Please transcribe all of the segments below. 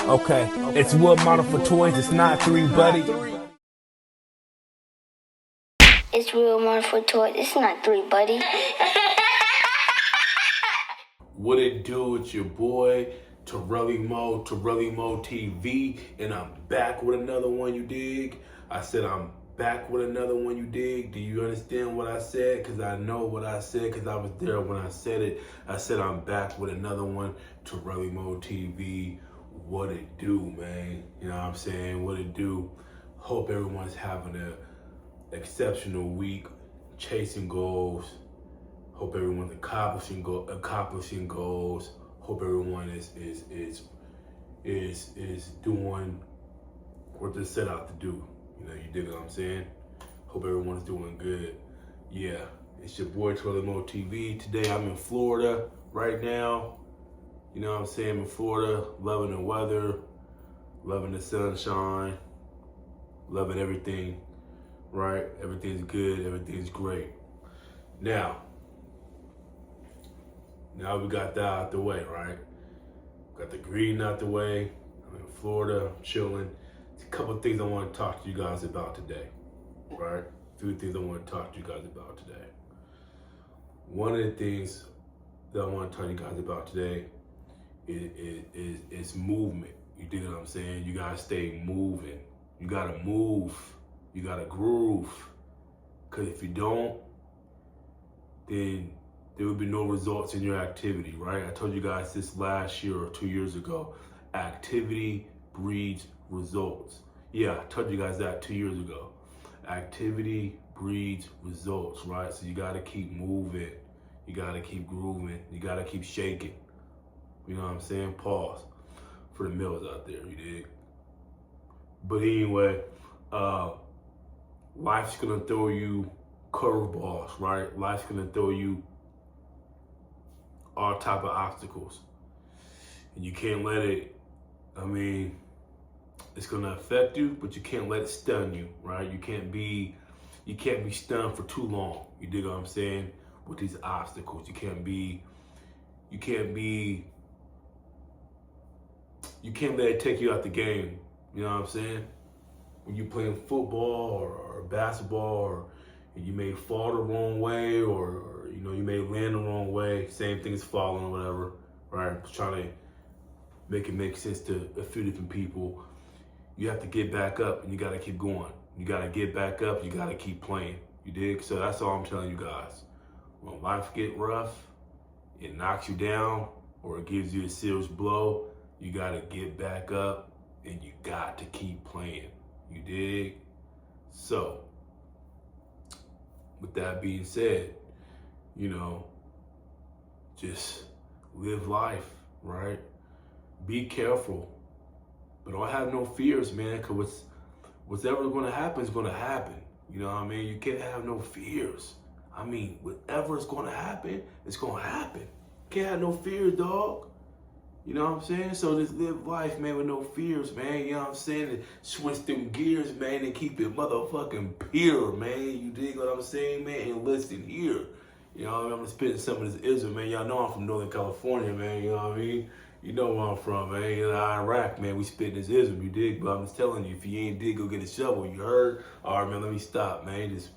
Okay, it's wood model for toys, it's not 3, buddy. It's real money for toys, it's not 3, buddy. What it do? It's your boy, TERRELLYMO, TERRELLYMO TV, and I'm back with another one, you dig? I said I'm back with another one, you dig? Do you understand what I said? Because I know what I said, because I was there when I said it. I said I'm back with another one, TERRELLYMO TV. What it do, man? You know what I'm saying? What it do? Hope everyone's having an exceptional week, chasing goals. Hope everyone's accomplishing goals. Hope everyone is doing what they set out to do. You know, you dig what I'm saying? Hope everyone's doing good. Yeah, it's your boy TERRELLYMO TV. Today I'm in Florida right now. You know what I'm saying? I'm in Florida, loving the weather, loving the sunshine, loving everything, right? Everything's good, everything's great. Now we got that out the way, right? Got the green out the way. I'm in Florida, I'm chilling. There's a couple of things I want to talk to you guys about today, right? A few things I want to talk to you guys about today. One of the things that I want to talk to you guys about today is movement. You dig what I'm saying? You gotta stay moving. You gotta move. You gotta groove. Because if you don't, then there will be no results in your activity, right? I told you guys this last year or 2 years ago. Activity breeds results. Yeah, I told you guys that 2 years ago. Activity breeds results, right? So you gotta keep moving. You gotta keep grooving. You gotta keep shaking. You know what I'm saying? Pause for the mills out there, you dig? But anyway, life's gonna throw you curveballs, right? Life's gonna throw you all type of obstacles. And you can't let it, it's gonna affect you, but you can't let it stun you, right? You can't be stunned for too long. You dig what I'm saying? With these obstacles. You can't let it take you out the game. You know what I'm saying? When you're playing football or basketball, or you may fall the wrong way, or you know, you may land the wrong way. Same thing as falling or whatever, right? Just trying to make it make sense to a few different people. You have to get back up and you gotta keep going. You gotta get back up, you gotta keep playing. You dig? So that's all I'm telling you guys. When life get rough, it knocks you down, or it gives you a serious blow, you gotta get back up and you got to keep playing. You dig? So, with that being said, you know, just live life, right? Be careful, but don't have no fears, man, because whatever's gonna happen is gonna happen. You know what I mean? You can't have no fears. I mean, whatever's gonna happen, it's gonna happen. You can't have no fears, dog. You know what I'm saying? So just live life, man, with no fears, man. You know what I'm saying? And switch them gears, man, and keep it motherfucking pure, man. You dig what I'm saying, man? And listen here. You know what I mean? I'm spitting some of this ism, man. Y'all know I'm from Northern California, man. You know what I mean? You know where I'm from, man. You know, Iraq, man. We spitting this ism, you dig? But I'm just telling you, if you ain't dig, go get a shovel. You heard? All right, man, let me stop, man. It's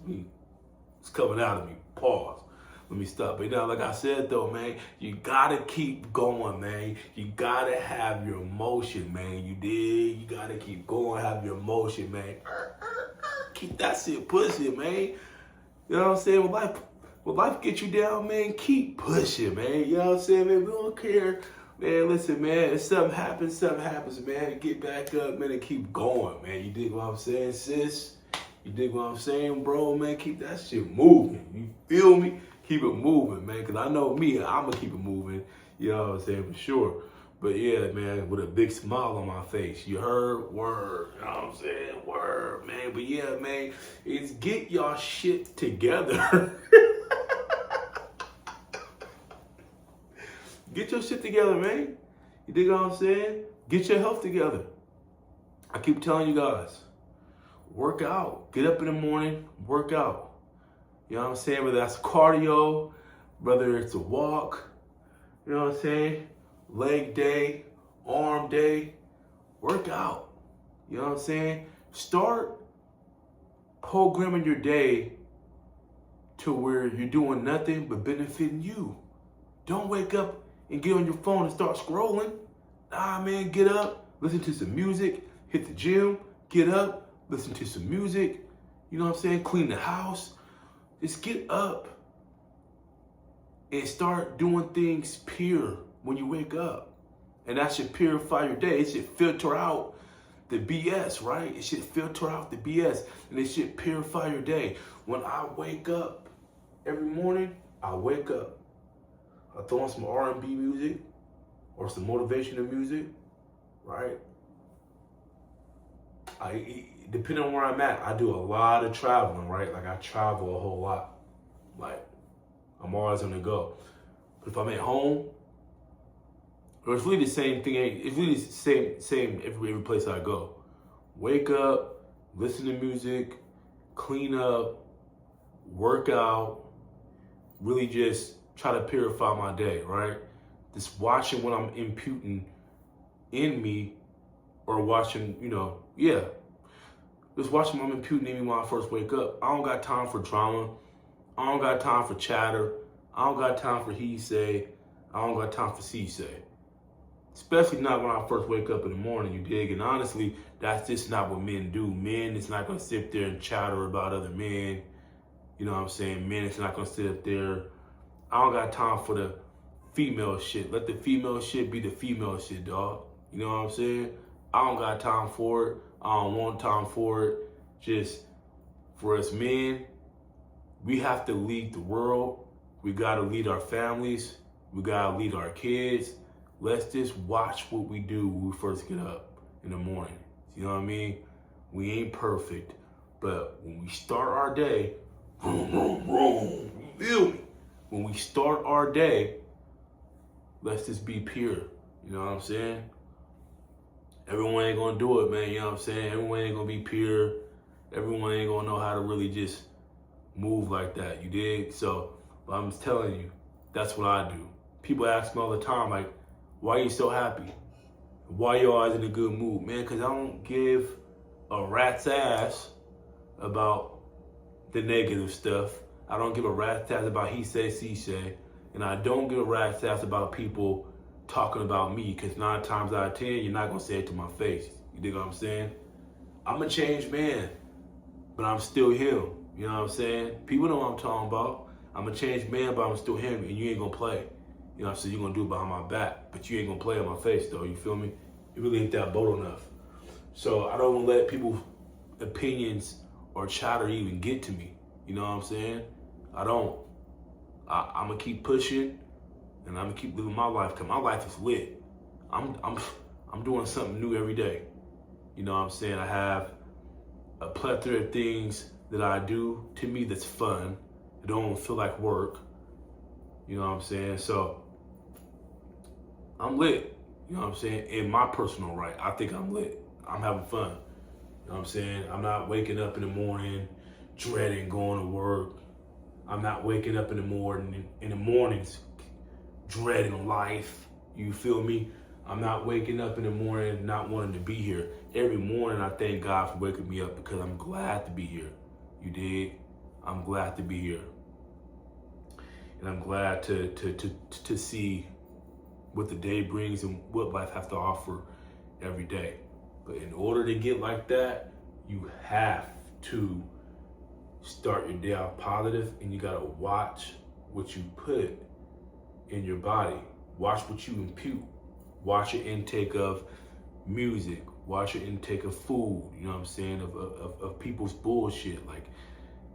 coming out of me. Pause. Let me stop. But now, like I said, though, man, you gotta keep going, man. You gotta have your motion, man. You dig? You gotta keep going, have your motion, man. Keep that shit pushing, man. You know what I'm saying? When life gets you down, man, keep pushing, man. You know what I'm saying, man? We don't care. Man, listen, man, if something happens, man. Get back up, man, and keep going, man. You dig what I'm saying, sis? You dig what I'm saying, bro, man? Keep that shit moving. You feel me? Keep it moving, man, because I know me, I'm going to keep it moving, you know what I'm saying, for sure. But yeah, man, with a big smile on my face. You heard? Word. You know what I'm saying? Word, man. But yeah, man, it's get y'all shit together. Get your shit together, man. You dig what I'm saying? Get your health together. I keep telling you guys, work out. Get up in the morning, work out. You know what I'm saying? Whether that's cardio, whether it's a walk, you know what I'm saying? Leg day, arm day, Work out. You know what I'm saying? Start programming your day to where you're doing nothing but benefiting you. Don't wake up and get on your phone and start scrolling. Nah, man, get up, listen to some music, hit the gym, get up, listen to some music. You know what I'm saying? Clean the house. Just get up and start doing things pure when you wake up. And that should purify your day. It should filter out the BS, right? It should filter out the BS and it should purify your day. When I wake up every morning, I wake up. I throw on some R&B music or some motivational music, right? Depending on where I'm at, I do a lot of traveling, right? Like I travel a whole lot. Like I'm always on the go. But if I'm at home, or it's really the same thing. It's really the same every place I go. Wake up, listen to music, clean up, work out, really just try to purify my day, right? Just watching what I'm imputing in me or watching, just watching what I'm imputing in me when I first wake up. I don't got time for drama. I don't got time for chatter. I don't got time for he say. I don't got time for she say. Especially not when I first wake up in the morning, you dig? And honestly, that's just not what men do. Men is not gonna sit there and chatter about other men. You know what I'm saying? Men is not gonna sit up there. I don't got time for the female shit. Let the female shit be the female shit, dog. You know what I'm saying? I don't got time for it. I don't want time for it. Just for us men, we have to lead the world. We gotta lead our families. We gotta lead our kids. Let's just watch what we do when we first get up in the morning. You know what I mean? We ain't perfect, but when we start our day, vroom, vroom, vroom, you feel me? When we start our day, let's just be pure. You know what I'm saying? Everyone ain't gonna do it, man. You know what I'm saying? Everyone ain't gonna be pure. Everyone ain't gonna know how to really just move like that. You dig? So, but I'm just telling you, that's what I do. People ask me all the time, like, why are you so happy? Why you always in a good mood? Man, because I don't give a rat's ass about the negative stuff. I don't give a rat's ass about he say, she say. And I don't give a rat's ass about people talking about me, because 9 times out of 10, you're not going to say it to my face. You dig what I'm saying? I'm a changed man, but I'm still him. You know what I'm saying? People know what I'm talking about. I'm a changed man, but I'm still him, and you ain't going to play. You know what I'm saying? You're going to do it behind my back, but you ain't going to play in my face, though. You feel me? You really ain't that bold enough. So I don't want to let people's opinions or chatter even get to me. You know what I'm saying? I don't. I'm going to keep pushing, and I'm going to keep living my life, because my life is lit. I'm doing something new every day. You know what I'm saying? I have a plethora of things that I do to me that's fun. It don't feel like work. You know what I'm saying? So I'm lit. You know what I'm saying? In my personal right, I think I'm lit. I'm having fun. You know what I'm saying? I'm not waking up in the morning dreading going to work. I'm not waking up in the mornings dreading life. You feel me? I'm not waking up in the morning not wanting to be here. Every morning I thank God for waking me up, because I'm glad to be here. You dig? I'm glad to be here. And I'm glad to see what the day brings and what life has to offer every day. But in order to get like that, you have to start your day out positive, and you gotta watch what you put in your body. Watch what you impute. Watch your intake of music. Watch your intake of food. You know what I'm saying? Of people's bullshit. Like,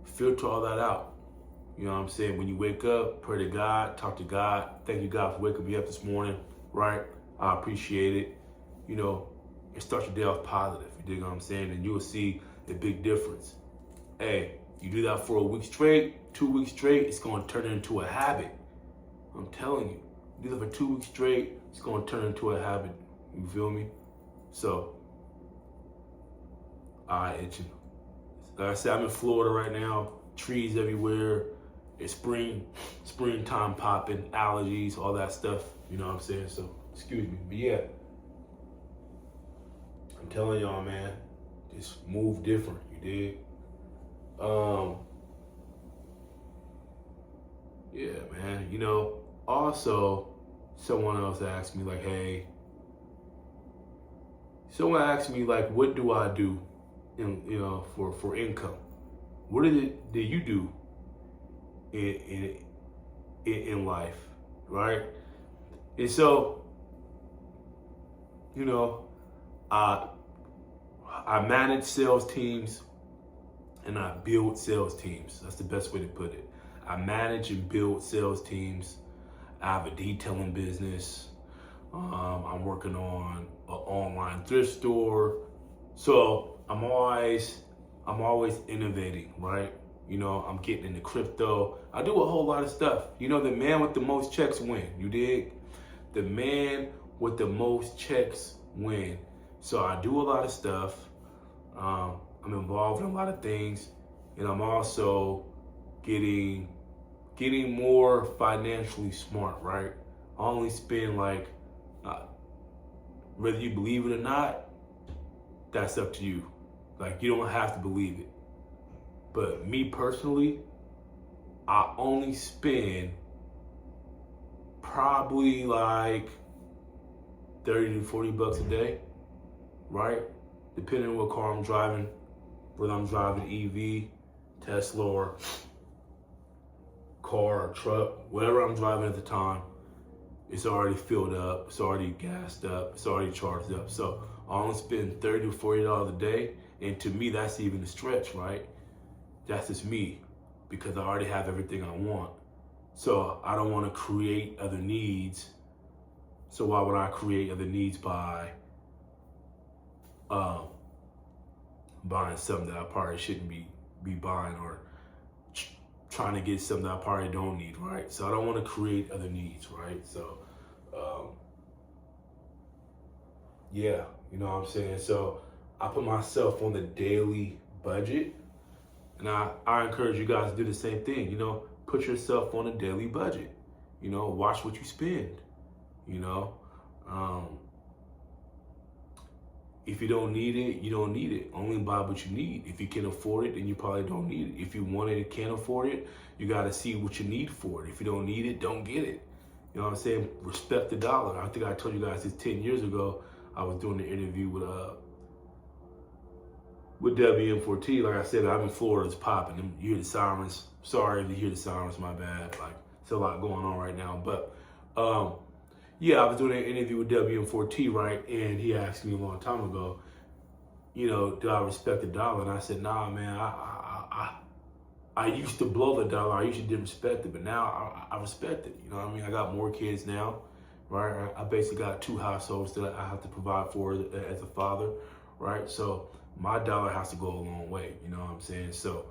filter all that out. You know what I'm saying? When you wake up, pray to God, talk to God. Thank you, God, for waking me up this morning, right? I appreciate it. You know, and start your day off positive. You dig what I'm saying? And you will see a big difference. Hey, you do that for a week straight, 2 weeks straight, it's going to turn into a habit. I'm telling you. You do that for 2 weeks straight, it's going to turn into a habit. You feel me? So, like I said, I'm in Florida right now. Trees everywhere. It's springtime popping, allergies, all that stuff. You know what I'm saying? So, excuse me. But yeah, telling y'all, man, just move different, you dig? Yeah, man, you know, also, someone else asked me, like, hey, someone asked me, like, what do I do for income? What do you do in life, right? And so, you know, I manage sales teams and I build sales teams. That's the best way to put it. I manage and build sales teams. I have a detailing business. I'm working on an online thrift store. So I'm always innovating, right? You know, I'm getting into crypto. I do a whole lot of stuff. You know, the man with the most checks win. You dig? The man with the most checks win. So I do a lot of stuff. I'm involved in a lot of things, and I'm also getting more financially smart, right? I only spend like, whether you believe it or not, that's up to you. Like, you don't have to believe it. But me personally, I only spend probably like 30 to 40 bucks a day, right? Depending on what car I'm driving, whether I'm driving EV, Tesla, or car or truck, whatever I'm driving at the time, it's already filled up, it's already gassed up, it's already charged up. So I only spend $30 to $40 a day, and to me, that's even a stretch, right? That's just me, because I already have everything I want. So I don't want to create other needs. So why would I create other needs by buying something that I probably shouldn't be buying, or trying to get something that I probably don't need, right? So I don't want to create other needs, right? So, yeah, you know what I'm saying? So I put myself on the daily budget, and I encourage you guys to do the same thing. You know, put yourself on a daily budget. You know, watch what you spend. You know, if you don't need it, you don't need it. Only buy what you need. If you can afford it, then you probably don't need it. If you want it and can't afford it, you got to see what you need for it. If you don't need it, don't get it. You know what I'm saying? Respect the dollar. I think I told you guys this 10 years ago. I was doing an interview with WM4T. Like I said, I'm in Florida, it's popping. You hear the sirens. Sorry if you hear the sirens, my bad. Like, it's a lot going on right now. But yeah, I was doing an interview with WM4T, right? And he asked me a long time ago, you know, do I respect the dollar? And I said, nah, man, I used to blow the dollar. I used to didn't respect it, but now I respect it. You know what I mean? I got more kids now, right? I basically got 2 households that I have to provide for as a father, right? So my dollar has to go a long way. You know what I'm saying? So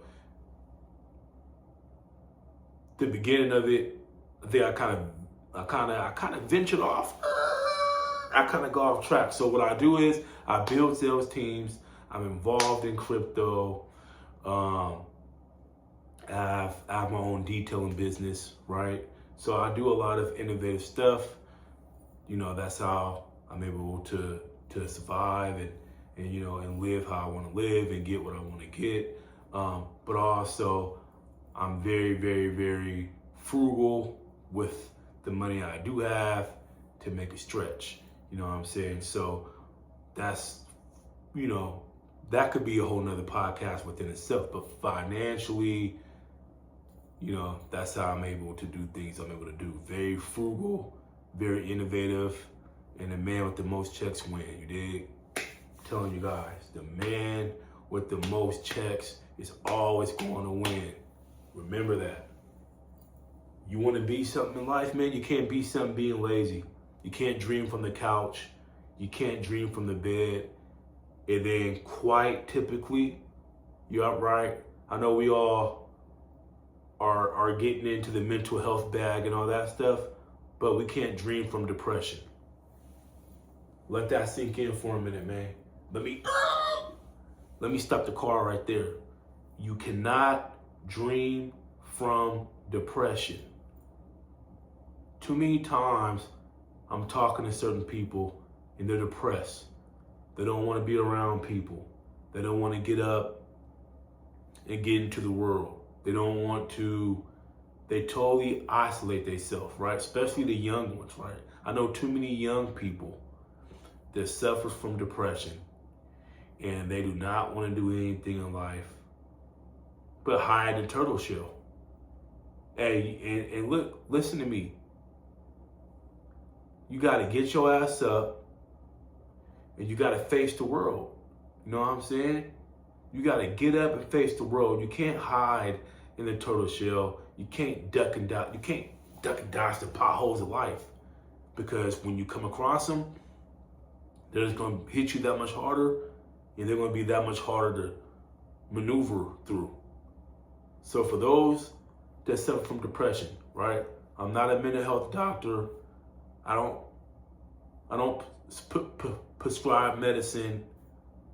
the beginning of it, I think I kind of ventured off. I kind of go off track. So what I do is I build sales teams. I'm involved in crypto. I have my own detailing business, right? So I do a lot of innovative stuff. You know, that's how I'm able to survive and you know, and live how I want to live and get what I want to get. But also, I'm very, very, very frugal with the money I do have to make it stretch. You know what I'm saying? So that's, you know, that could be a whole nother podcast within itself. But financially, you know, that's how I'm able to do things I'm able to do. Very frugal, very innovative, and the man with the most checks win. You dig? I'm telling you guys, the man with the most checks is always going to win. Remember that. You want to be something in life, man? You can't be something being lazy. You can't dream from the couch. You can't dream from the bed. And then quite typically, you're upright. I know we all are getting into the mental health bag and all that stuff, but we can't dream from depression. Let that sink in for a minute, man. Let me stop the car right there. You cannot dream from depression. Too many times I'm talking to certain people and they're depressed. They don't want to be around people. They don't want to get up and get into the world. They don't want to, they totally isolate themselves, right? Especially the young ones, right? I know too many young people that suffer from depression and they do not want to do anything in life but hide the turtle shell. Hey, and look, listen to me. You got to get your ass up and you got to face the world. You know what I'm saying? You got to get up and face the world. You can't hide in the turtle shell. You can't duck and dodge. You can't duck and dodge the potholes of life, because when you come across them, they're just going to hit you that much harder, and they're going to be that much harder to maneuver through. So for those that suffer from depression, right? I'm not a mental health doctor. I don't prescribe medicine.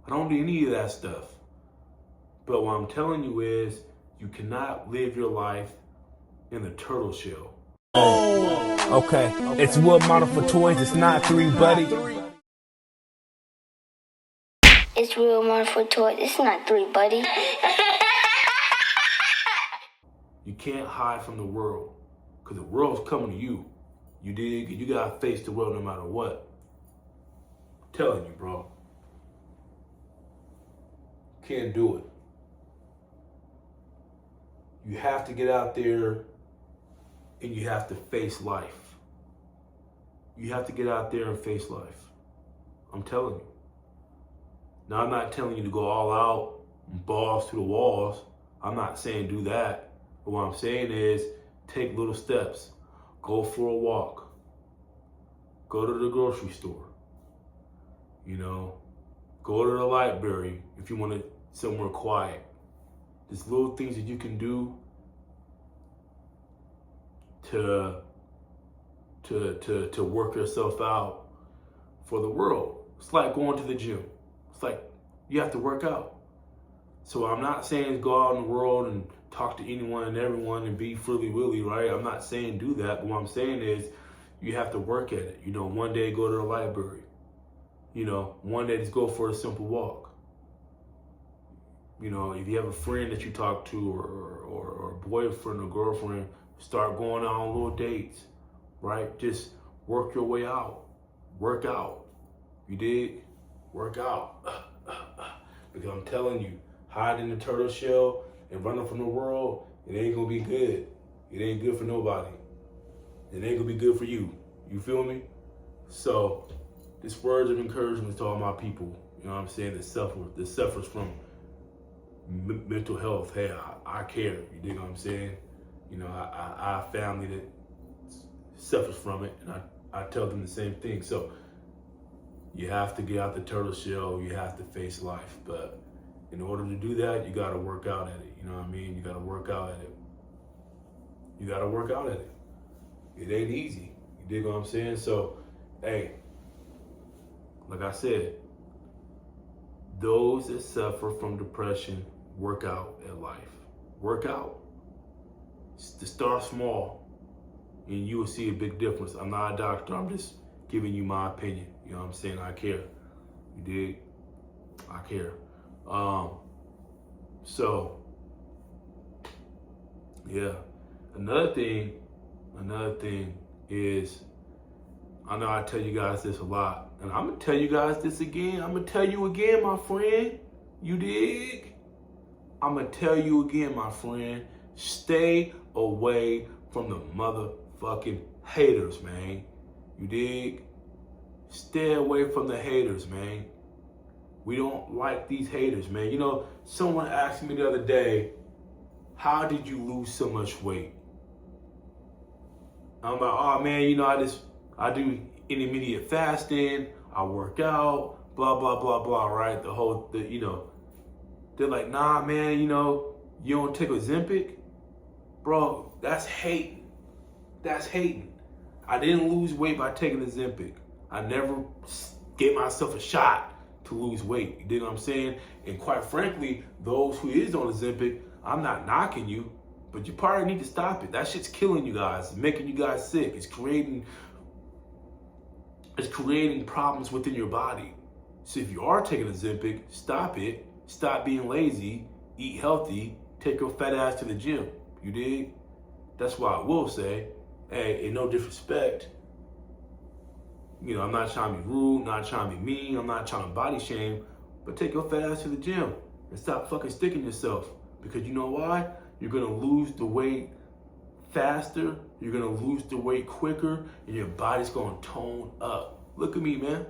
I don't do any of that stuff. But what I'm telling you is, you cannot live your life in the turtle shell. Okay, it's wood model for toys. It's not 3, buddy. It's real money for toys. It's not 3, buddy. You can't hide from the world, because the world's coming to you. You dig? You gotta face the world no matter what. I'm telling you, bro. Can't do it. You have to get out there and you have to face life. You have to get out there and face life. I'm telling you. Now, I'm not telling you to go all out and balls to the walls. I'm not saying do that. But what I'm saying is, take little steps. Go for a walk. Go to the grocery store. You know, go to the library if you want it somewhere quiet. There's little things that you can do to work yourself out for the world. It's like going to the gym. It's like you have to work out. So I'm not saying go out in the world and talk to anyone and everyone and be frilly willy, right? I'm not saying do that, but what I'm saying is you have to work at it. You know, one day go to the library. You know, one day just go for a simple walk. You know, if you have a friend that you talk to or a boyfriend or girlfriend, start going out on little dates, right? Just work your way out. Work out. You dig? Work out. Because I'm telling you, hiding in the turtle shell and running from the world, it ain't gonna be good. It ain't good for nobody. It ain't gonna be good for you. You feel me? So, this words of encouragement to all my people, you know what I'm saying, that suffers from mental health. Hey, I care. You dig what I'm saying? You know, I have family that suffers from it, and I tell them the same thing. So you have to get out the turtle shell. You have to face life. But in order to do that, you got to work out at it. You know what I mean? You got to work out at it. You got to work out at it. It ain't easy. You dig what I'm saying? So, hey, like I said, those that suffer from depression, work out at life. Work out. To start small, and you will see a big difference. I'm not a doctor. I'm just giving you my opinion. You know what I'm saying? I care. You dig? I care. So, yeah. Another thing is, I know I tell you guys this a lot, and I'm gonna tell you guys this again. I'm gonna tell you again, my friend. You dig? I'm gonna tell you again, my friend. Stay away from the motherfucking haters, man. You dig? Stay away from the haters, man. We don't like these haters, man. You know, someone asked me the other day, how did you lose so much weight? I'm like, oh man, you know, I do intermediate fasting, I work out, blah, blah, blah, blah, right? You know, they're like, nah, man, you know, you don't take Ozempic? Bro, that's hating. That's hating. I didn't lose weight by taking Ozempic. I never gave myself a shot to lose weight. You dig what I'm saying? And quite frankly, those who is on Ozempic, I'm not knocking you, but you probably need to stop it. That shit's killing you guys. It's making you guys sick. It's creating problems within your body. So if you are taking Ozempic, stop it. Stop being lazy. Eat healthy. Take your fat ass to the gym. You dig? That's why I will say, hey, in no disrespect, I'm not trying to be rude, not trying to be mean, I'm not trying to body shame, but take your fat ass to the gym and stop fucking sticking yourself. Because you know why? You're gonna lose the weight faster, you're gonna lose the weight quicker, and your body's gonna tone up. Look at me, man.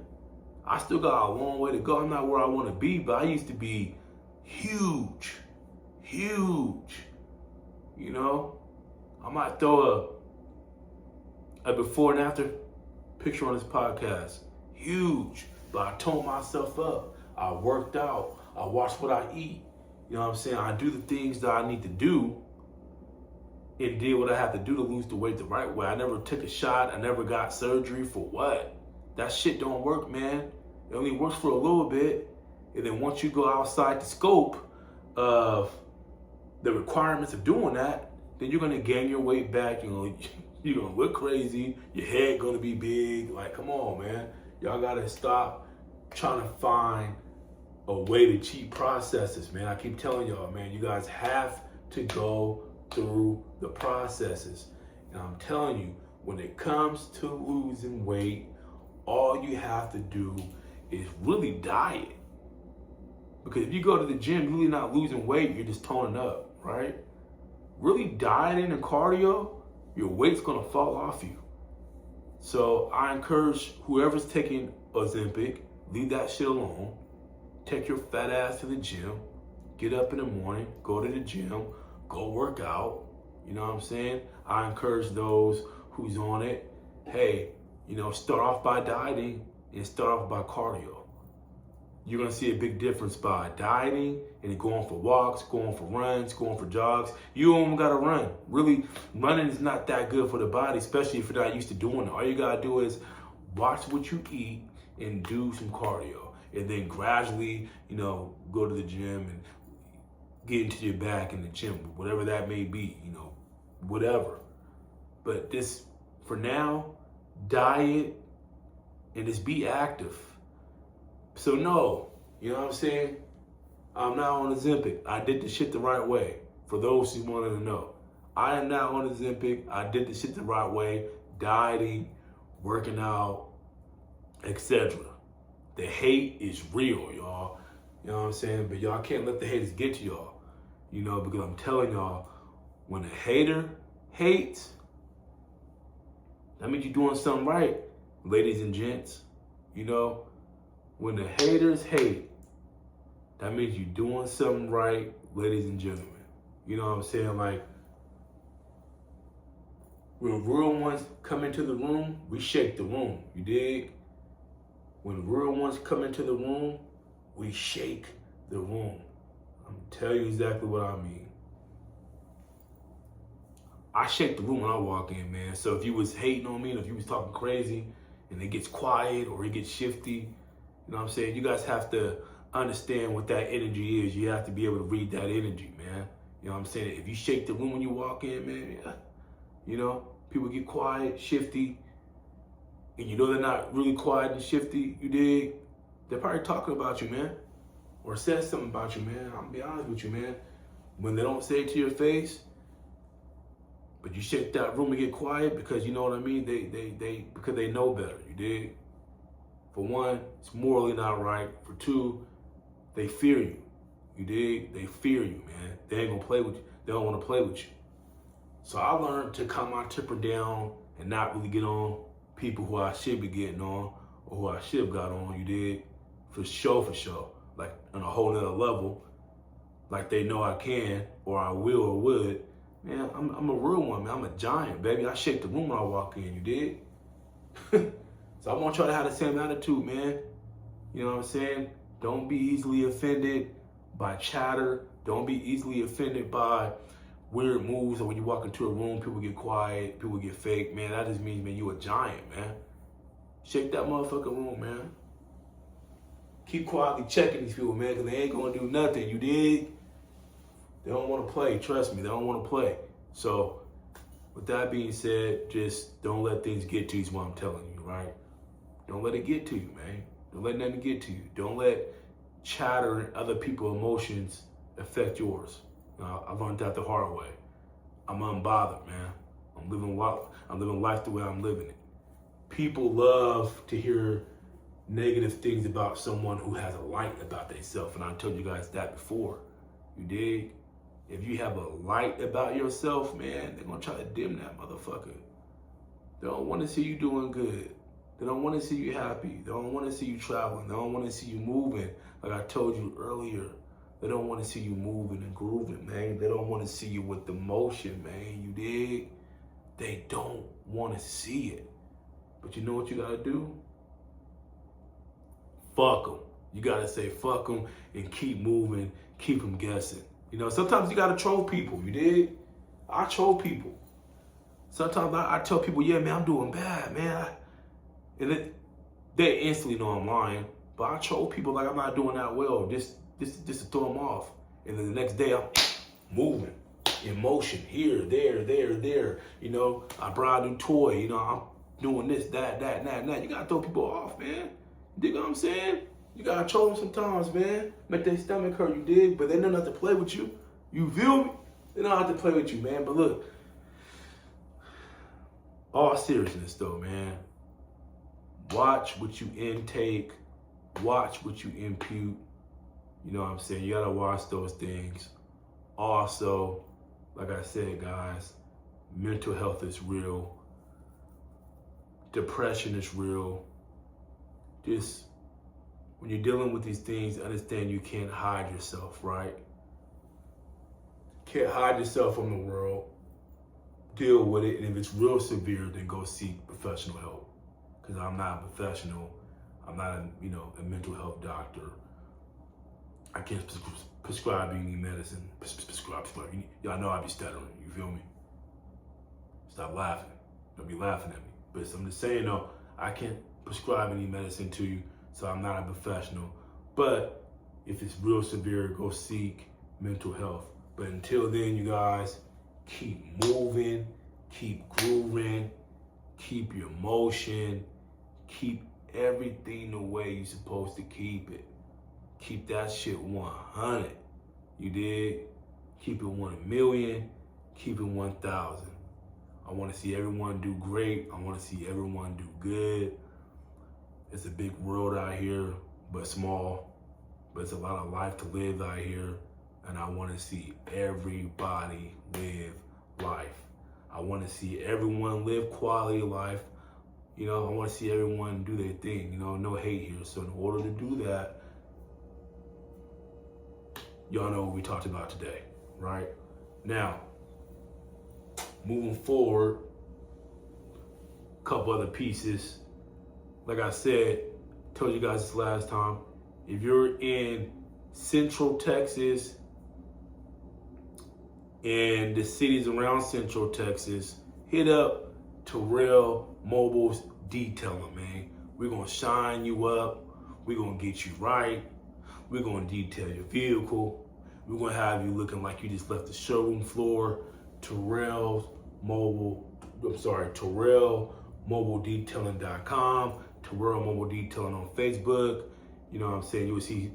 I still got a long way to go. I'm not where I wanna be, but I used to be huge. I might throw a before and after picture on this podcast. Huge. But I toned myself up. I worked out. I watched what I eat. You know what I'm saying? I do the things that I need to do and did what I have to do to lose the weight the right way. I never took a shot. I never got surgery for what? That shit don't work, man. It only works for a little bit. And then once you go outside the scope of the requirements of doing that, then you're gonna gain your weight back. You're gonna look crazy. Your head gonna be big. Like, come on, man. Y'all gotta stop trying to find a way to cheat processes, man. I keep telling y'all, man, you guys have to go through the processes. And I'm telling you, when it comes to losing weight, all you have to do is really diet. Because if you go to the gym, you're really not losing weight, you're just toning up, right? Really dieting and cardio, your weight's gonna fall off you. So I encourage whoever's taking Ozempic, leave that shit alone. Take your fat ass to the gym, get up in the morning, go to the gym, go work out. You know what I'm saying? I encourage those who's on it, hey, start off by dieting and start off by cardio. You're gonna see a big difference by dieting and going for walks, going for runs, going for jogs. You don't even gotta run. Really, running is not that good for the body, especially if you're not used to doing it. All you gotta do is watch what you eat and do some cardio. And then gradually, go to the gym and get into your back in the gym, whatever that may be, whatever. But this, for now, diet and just be active. So no, you know what I'm saying? I'm not on Ozempic. I did the shit the right way. For those who wanted to know, I am not on Ozempic. I did the shit the right way, dieting, working out, etc. The hate is real, y'all. You know what I'm saying? But y'all can't let the haters get to y'all. Because I'm telling y'all, when a hater hates, that means you're doing something right, ladies and gents. When the haters hate, that means you're doing something right, ladies and gentlemen. You know what I'm saying? Like, when real ones come into the room, we shake the room. You dig? When real ones come into the room, we shake the room. I'm gonna tell you exactly what I mean. I shake the room when I walk in, man. So if you was hating on me, and if you was talking crazy, and it gets quiet or it gets shifty, you know what I'm saying? You guys have to understand what that energy is. You have to be able to read that energy, man. You know what I'm saying? If you shake the room when you walk in, man, people get quiet, shifty, and they're not really quiet and shifty, you dig? They're probably talking about you, man, or said something about you, man. I'm gonna be honest with you, man. When they don't say it to your face, but you shake that room and get quiet because you know what I mean? Because they know better, you dig? For one, it's morally not right. For two, they fear you. You dig? They fear you, man. They ain't gonna play with you. They don't wanna play with you. So I learned to calm my temper down and not really get on people who I should be getting on or who I should have got on, you dig? For sure. Like on a whole nother level, like they know I can or I will or would. Man, I'm a real one, man. I'm a giant, baby. I shake the room when I walk in, you dig? So I want y'all to have the same attitude, man. You know what I'm saying? Don't be easily offended by chatter. Don't be easily offended by weird moves, or when you walk into a room, people get quiet, people get fake. Man, that just means, man, you a giant, man. Shake that motherfucking room, man. Keep quietly checking these people, man, because they ain't going to do nothing, you dig? They don't want to play, trust me, they don't want to play. So, with that being said, just don't let things get to you is what I'm telling you, right? Don't let it get to you, man. Don't let nothing get to you. Don't let chatter and other people's emotions affect yours. I learned that the hard way. I'm unbothered, man. I'm living life the way I'm living it. People love to hear negative things about someone who has a light about themselves, and I told you guys that before. You dig? If you have a light about yourself, man, they're gonna try to dim that motherfucker. They don't want to see you doing good. They don't want to see you happy. They don't want to see you traveling. They don't want to see you moving. Like I told you earlier, they don't want to see you moving and grooving, man. They don't want to see you with the motion, man. You dig? They don't want to see it. But you know what you gotta do? Fuck them. You gotta say fuck them and keep moving, keep them guessing. You know, sometimes you gotta troll people, you dig? I troll people. Sometimes I tell people, yeah, man, I'm doing bad, man. And they instantly know I'm lying. But I troll people like I'm not doing that well, just to throw them off. And then the next day, I'm moving, in motion, here, there. You know, I brought a new toy. You know, I'm doing this, that. You gotta throw people off, man. You dig what I'm saying? You gotta troll them sometimes, man. Make their stomach hurt, you dig? But they don't have to play with you. You feel me? They don't have to play with you, man. But look, all seriousness though, man. Watch what you intake. Watch what you impute. You know what I'm saying? You gotta watch those things. Also, like I said, guys, mental health is real. Depression is real. Just when you're dealing with these things, understand you can't hide yourself, right? Can't hide yourself from the world. Deal with it, and if it's real severe, then go seek professional help. Because I'm not a professional. I'm not a mental health doctor. I can't prescribe you any medicine. Prescribe. Y'all know I be stuttering. You feel me? Stop laughing. Don't be laughing at me. But I'm just saying though, I can't prescribe any medicine to you, so I'm not a professional. But if it's real severe, go seek mental health. But until then, you guys, keep moving, keep grooving, keep your motion, keep everything the way you're supposed to keep it. Keep that shit 100. You dig? Keep it 1,000,000. Keep it 1,000. I want to see everyone do great. I want to see everyone do good. It's a big world out here, but small. But it's a lot of life to live out here. And I want to see everybody live life. I want to see everyone live quality of life. You know, I want to see everyone do their thing. You know, no hate here. So in order to do that, y'all know what we talked about today, right? Now, moving forward, a couple other pieces. Like I said, told you guys this last time, if you're in Central Texas and the cities around Central Texas, hit up TERRELLYMO's detailing, man. We're gonna shine you up. We're gonna get you right. We're gonna detail your vehicle. We're gonna have you looking like you just left the showroom floor. TERRELLMobiledetailing.com, Terrell Mobile Detailing on Facebook. You know what I'm saying? You will see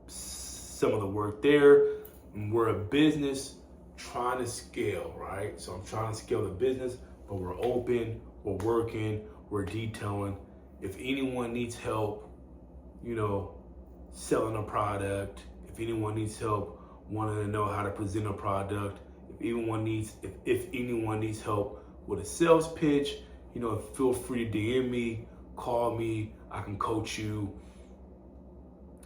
some of the work there. And we're a business trying to scale, right? So I'm trying to scale the business, but we're open, we're working, we're detailing. If anyone needs help, you know, selling a product, if anyone needs help wanting to know how to present a product, if anyone needs help with a sales pitch, you know, feel free to DM me, call me. I can coach you.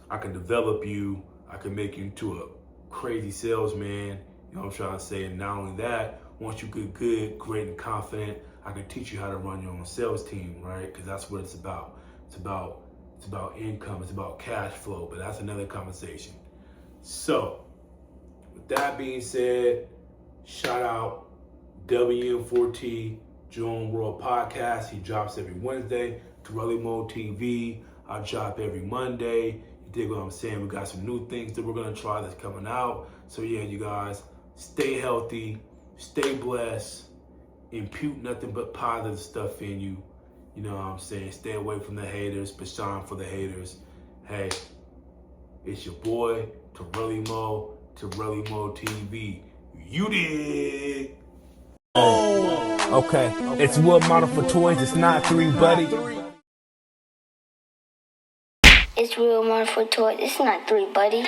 I can develop you. I can make you into a crazy salesman. You know what I'm trying to say? And not only that, once you get good, great, and confident, I can teach you how to run your own sales team, right? Because that's what it's about. It's about income. It's about cash flow. But that's another conversation. So, with that being said, shout out WM4T Jerome World Podcast. He drops every Wednesday. TERRELLYMO TV. I drop every Monday. You dig what I'm saying? We got some new things that we're gonna try that's coming out. So yeah, you guys, stay healthy, stay blessed, impute nothing but positive stuff in you, You know what I'm saying? Stay away from the haters, but shine for the haters. Hey, it's your boy, TERRELLYMO, TERRELLYMO TV. You did. Okay, it's wood model for toys. It's not 3, buddy. It's real money for toys. It's not 3, buddy.